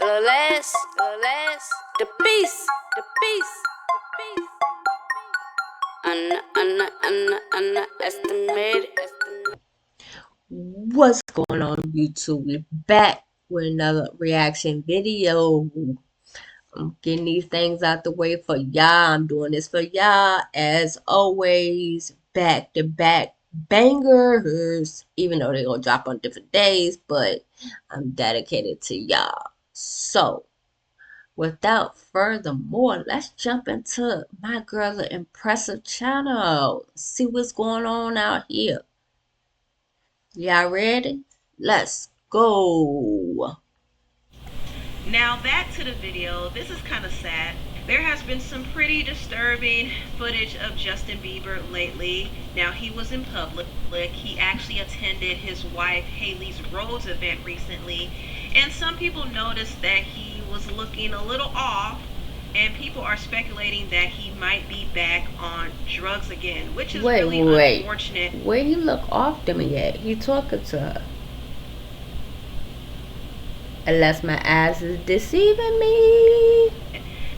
LAZZ, the beast, underestimated. What's going on YouTube? We're back with another reaction video. I'm getting these things out the way for y'all. I'm doing this for y'all as always. Back to back bangers, even though they're gonna drop on different days, but I'm dedicated to y'all. So without furthermore, let's jump into my girl's impressive channel. See what's going on out here. Y'all ready? Let's go. Now back to the video. This is kind of sad. There has been some pretty disturbing footage of Justin Bieber lately. Now he was in public. He actually attended his wife Haley's Rose event recently. And some people noticed that he was looking a little off. And people are speculating that he might be back on drugs again, which is really unfortunate. Where he look off to me at? He talking to her. Unless my eyes is deceiving me.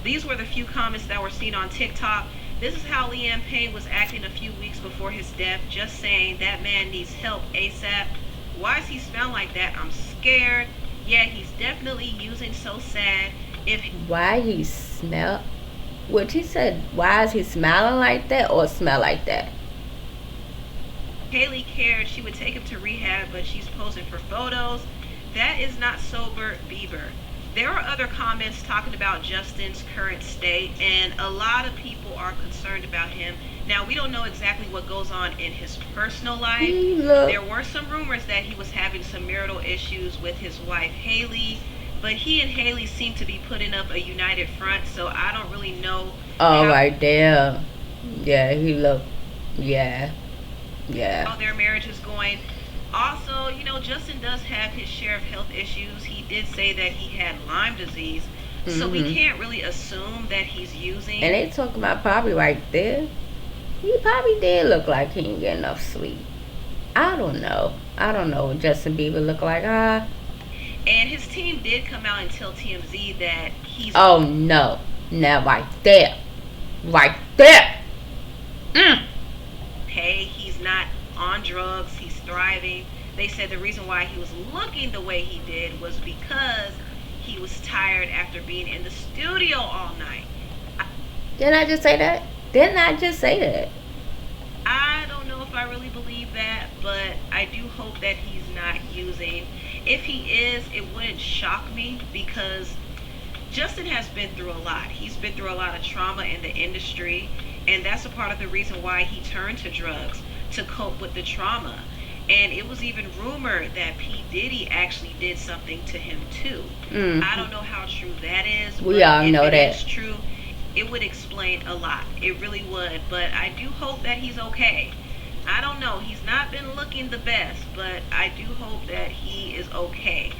These were the few comments that were seen on TikTok. This is how Liam Payne was acting a few weeks before his death, just saying that man needs help ASAP. Why does he smell like that? I'm scared. Yeah, he's definitely using So Sad. Why he smell? What he said? Why is he smiling like that or smell like that? Haley cared she would take him to rehab, but she's posing for photos. That is not sober Bieber. There are other comments talking about Justin's current state, and a lot of people are concerned about him. Now, we don't know exactly what goes on in his personal life. There were some rumors that he was having some marital issues with his wife Haley, but he and Haley seem to be putting up a united front, so I don't really know. Oh, right there. Yeah, he looked. Yeah. How their marriage is going. Also, Justin does have his share of health issues. He did say that he had Lyme disease. So we can't really assume that he's using. And they talking about probably right there. He probably did look like he didn't get enough sleep. I don't know what Justin Bieber look like. And his team did come out and tell TMZ that he's... Oh, no. Now, right there. Right there. Hey, he's not on drugs. He's thriving. They said the reason why he was looking the way he did was because he was tired after being in the studio all night. Didn't I just say that? I don't know if I really believe that, but I do hope that he's not using. If he is, it wouldn't shock me because Justin has been through a lot. He's been through a lot of trauma in the industry, and that's a part of the reason why he turned to drugs, to cope with the trauma. And it was even rumored that P. Diddy actually did something to him too. I don't know how true that is. We all know that. If it is true, it would explain a lot. It really would. But I do hope that he's okay. I don't know. He's not been looking the best, but I do hope that he is okay.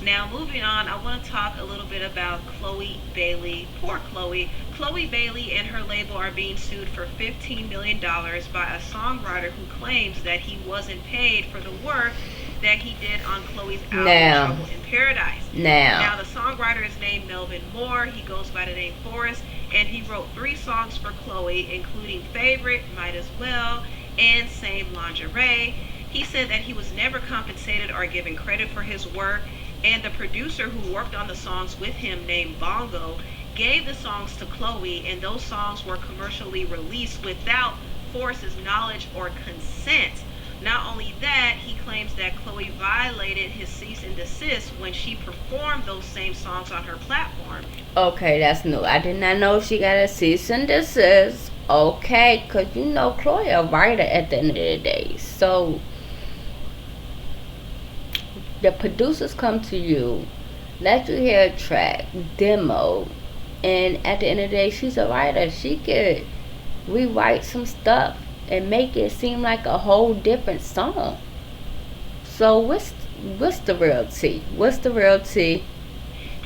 Now, moving on, I want to talk a little bit about Chloe Bailey. Poor Chloe. Chloe Bailey and her label are being sued for $15 million by a songwriter who claims that he wasn't paid for the work that he did on Chloe's album Trouble in Paradise. Now, the songwriter is named Melvin Moore. He goes by the name Forrest, and he wrote 3 songs for Chloe, including Favorite, Might As Well, and Same Lingerie. He said that he was never compensated or given credit for his work, and the producer who worked on the songs with him, named Bongo, gave the songs to Chloe, and those songs were commercially released without Forrest's knowledge or consent. Not only that, he claims that Chloe violated his cease and desist when she performed those same songs on her platform. Okay, that's new. I did not know she got a cease and desist. Okay, because Chloe a writer at the end of the day. So the producers come to you, let you hear a track, demo, and at the end of the day, she's a writer. She could rewrite some stuff and make it seem like a whole different song. So what's the real tea? What's the real tea?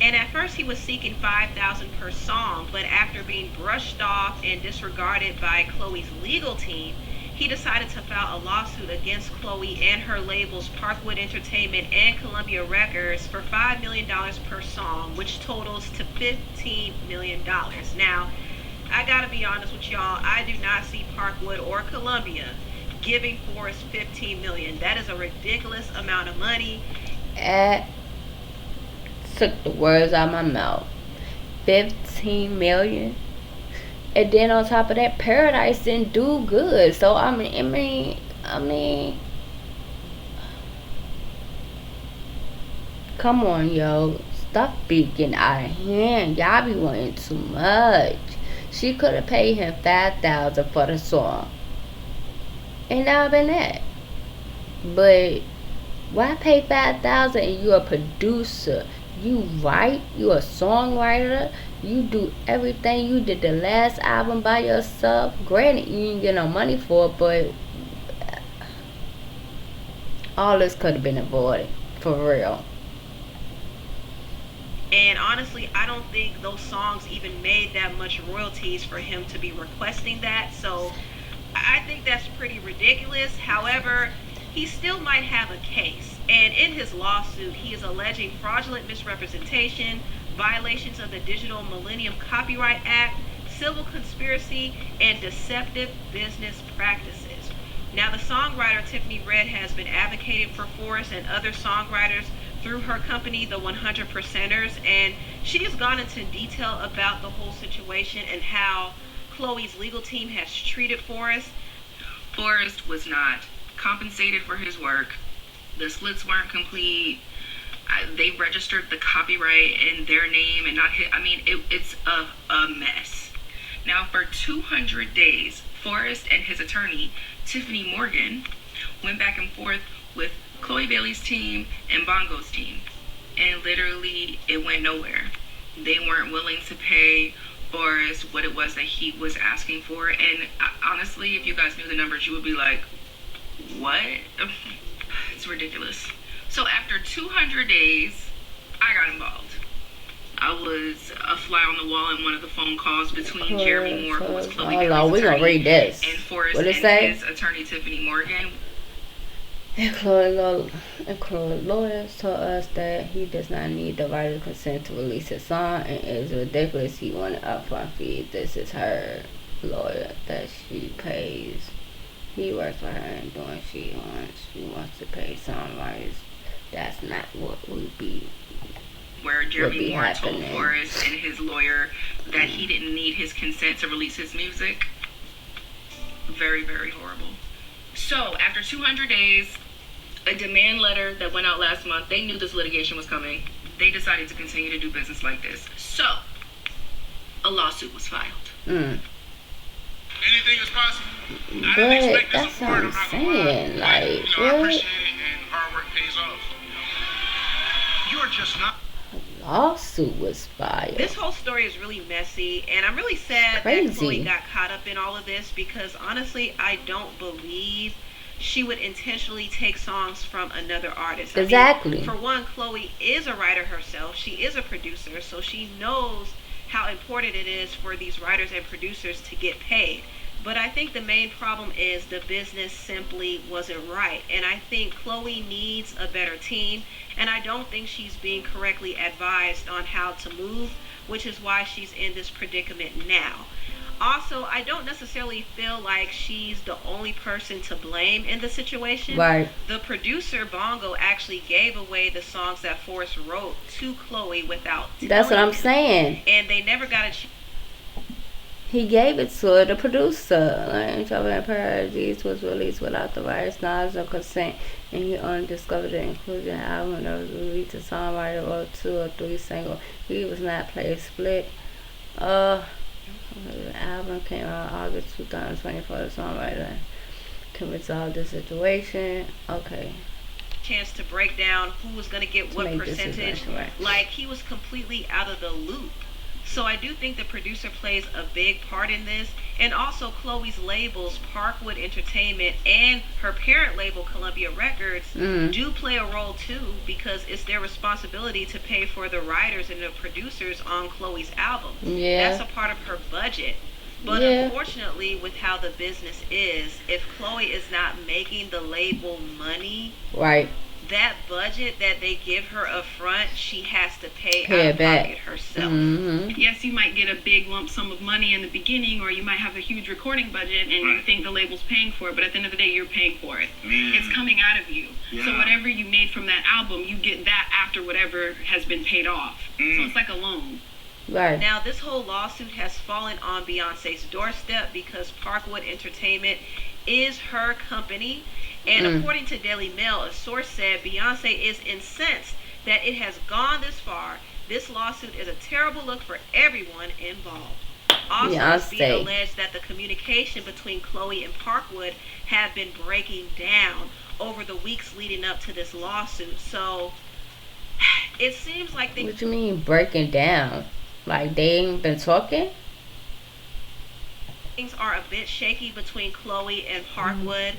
And at first he was seeking $5,000 per song, but after being brushed off and disregarded by Chloe's legal team, he decided to file a lawsuit against Chloe and her labels Parkwood Entertainment and Columbia Records for $5 million per song, which totals to $15 million. Now, I gotta be honest with y'all, I do not see Parkwood or Columbia giving Forrest $15 million. That is a ridiculous amount of money. Took the words out of my mouth. 15 million. And then on top of that, Paradise didn't do good. So I mean, come on, yo. Stuff be getting out of hand. Y'all be wanting too much. She could have paid him $5,000 for the song, and that would have been that. But why pay $5,000 and you a producer? You write, you a songwriter, you do everything. You did the last album by yourself. Granted, you didn't get no money for it, but all this could have been avoided, for real. And honestly, I don't think those songs even made that much royalties for him to be requesting that. So I think that's pretty ridiculous. However, he still might have a case. And in his lawsuit, he is alleging fraudulent misrepresentation, violations of the Digital Millennium Copyright Act, civil conspiracy, and deceptive business practices. Now, the songwriter Tiffany Red has been advocating for Forrest and other songwriters through her company, the 100 Percenters, and she has gone into detail about the whole situation and how Chloe's legal team has treated Forrest. Forrest was not compensated for his work. The splits weren't complete. They registered the copyright in their name and not his. I mean, it's a mess. Now, for 200 days, Forrest and his attorney, Tiffany Morgan, went back and forth with Chloe Bailey's team and Bongo's team. And literally, it went nowhere. They weren't willing to pay Forrest what it was that he was asking for. And honestly, if you guys knew the numbers, you would be like, what? It's ridiculous. So after 200 days, I got involved. I was a fly on the wall in one of the phone calls between Jeremy Moore, who was Chloe Bailey's we're gonna read this. and Forrest What it and say? his attorney Tiffany Morgan. And Chloe lawyers told us that he does not need the writer's consent to release his song, and it is ridiculous he wanted upfront fee. This is her lawyer that she pays. He works for her and doing she wants. She wants to pay songwriters. That's not what would be. Where Jeremy Moore told happening. Forrest and his lawyer that he didn't need his consent to release his music. Very, very horrible. So after 200 days, a demand letter that went out last month, they knew this litigation was coming. They decided to continue to do business like this. So a lawsuit was filed. Anything is possible. But that's what I'm saying. Like, I what? appreciate it, and hard work pays off. You're just not. Lawsuit was filed. This whole story is really messy, and I'm really sad Crazy. that Chloe got caught up in all of this, because honestly, I don't believe she would intentionally take songs from another artist. Exactly. I mean, for one, Chloe is a writer herself. She is a producer, so she knows how important it is for these writers and producers to get paid. But I think the main problem is the business simply wasn't right. And I think Chloe needs a better team. And I don't think she's being correctly advised on how to move, which is why she's in this predicament now. Also, I don't necessarily feel like she's the only person to blame in the situation. Right. The producer, Bongo, actually gave away the songs that Forrest wrote to Chloe without That's what I'm him. saying. And they never got a chance. He gave it to the producer. Like, Paradise was released without the writer's knowledge or consent, and he only discovered it, including an album that was released. The songwriter wrote 2 or 3 singles. He was not played split. The album came out August 2024. The songwriter can resolve the situation. Okay. Chance to break down who was going to get what percentage. Right. Like, he was completely out of the loop. So I do think the producer plays a big part in this. And also Chloe's labels, Parkwood Entertainment and her parent label, Columbia Records, do play a role too, because it's their responsibility to pay for the writers and the producers on Chloe's album. Yeah. That's a part of her budget. But Yeah. unfortunately, with how the business is, if Chloe is not making the label money, Right. that budget that they give her up front, she has to pay Pay out it of back. pocket herself. Mm-hmm. Yes, you might get a big lump sum of money in the beginning, or you might have a huge recording budget and you think the label's paying for it, but at the end of the day, you're paying for it. It's coming out of you. So whatever you made from that album, you get that after whatever has been paid off. So it's like a loan. Right. Now, this whole lawsuit has fallen on Beyonce's doorstep because Parkwood Entertainment is her company. And according to Daily Mail, a source said Beyonce is incensed that it has gone this far. This lawsuit is a terrible look for everyone involved. Also, it's being Beyonce. alleged that the communication between Chloe and Parkwood have been breaking down over the weeks leading up to this lawsuit. So it seems like What you mean breaking down? Like they ain't been talking? things are a bit shaky between Chloe and Parkwood,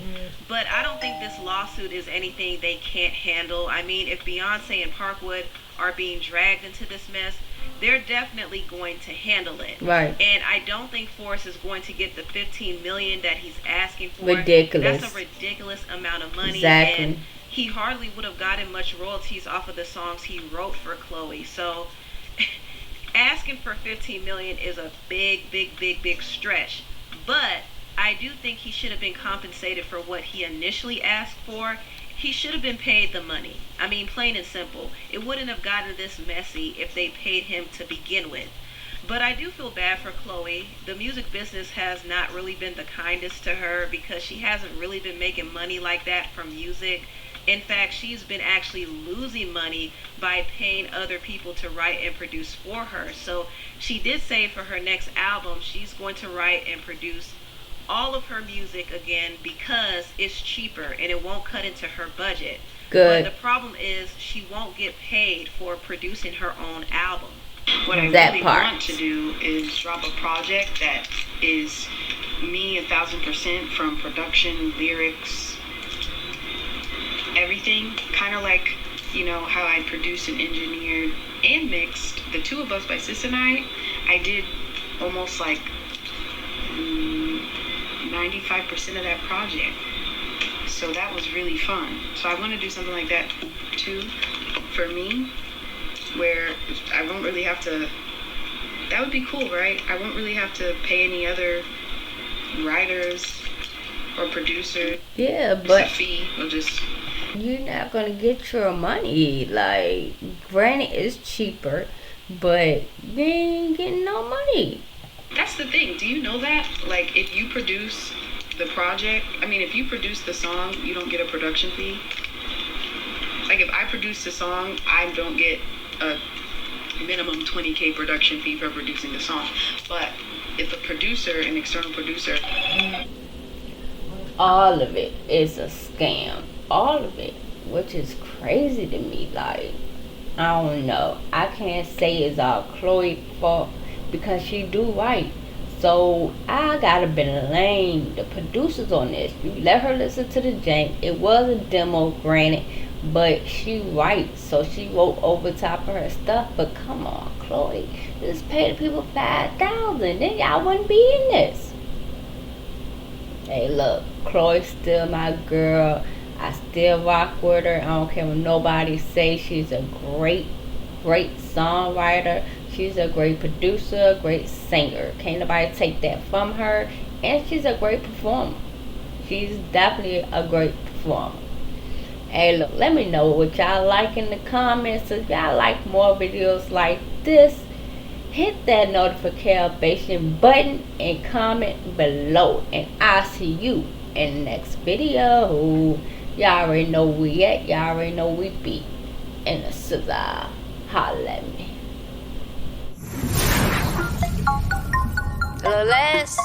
but I don't think this lawsuit is anything they can't handle. I mean, if Beyonce and Parkwood are being dragged into this mess, they're definitely going to handle it. Right. And I don't think Forrest is going to get the $15 million that he's asking for. Ridiculous. That's a ridiculous amount of money. Exactly. And he hardly would have gotten much royalties off of the songs he wrote for Chloe. So asking for $15 million is a big stretch. But I do think he should have been compensated for what he initially asked for. He should have been paid the money. I mean, plain and simple. It wouldn't have gotten this messy if they paid him to begin with. But I do feel bad for Chloe. The music business has not really been the kindest to her because she hasn't really been making money like that from music. In fact, she's been actually losing money by paying other people to write and produce for her. So she did say for her next album, she's going to write and produce all of her music again because it's cheaper and it won't cut into her budget. Good. But the problem is she won't get paid for producing her own album. What I That really part. want to do is drop a project that is me 1,000% from production, lyrics, everything. Kind of like, you know, how I produced and engineered and mixed the two of us by Sis and I did almost like 95% of that project. So that was really fun. So I want to do something like that too for me, where I won't really have to, that would be cool, right? I won't really have to pay any other writers or producers. Yeah, Just a but fee. We'll just, you're not gonna get your money. Like, granted, it's cheaper, but you ain't getting no money. that's the thing. Do you know that? Like, if you produce the project, I mean, if you produce the song, you don't get a production fee. Like, if I produce the song, I don't get a minimum 20K production fee for producing the song. But if a producer, an external producer, All of it is a scam. All of it, which is crazy to me. Like, I don't know. I can't say it's all Chloe's fault because she do right. So I gotta blame the producers on this. You let her listen to the jank. It was a demo, granted, but she right. So she wrote over top of her stuff. But come on, Chloe, just pay the people $5,000. Then y'all wouldn't be in this. Hey, look, Chloe's still my girl. I still rock with her. I don't care what nobody say. She's a great songwriter. She's a great producer, great singer. Can't nobody take that from her. And she's a great performer. She's definitely a great performer. Hey, look, let me know what y'all like in the comments. If y'all like more videos like this, hit that notification button and comment below. And I'll see you in the next video. Y'all already know where we at. Y'all already know we be in the LAZZ. Holla at me. LAZZ.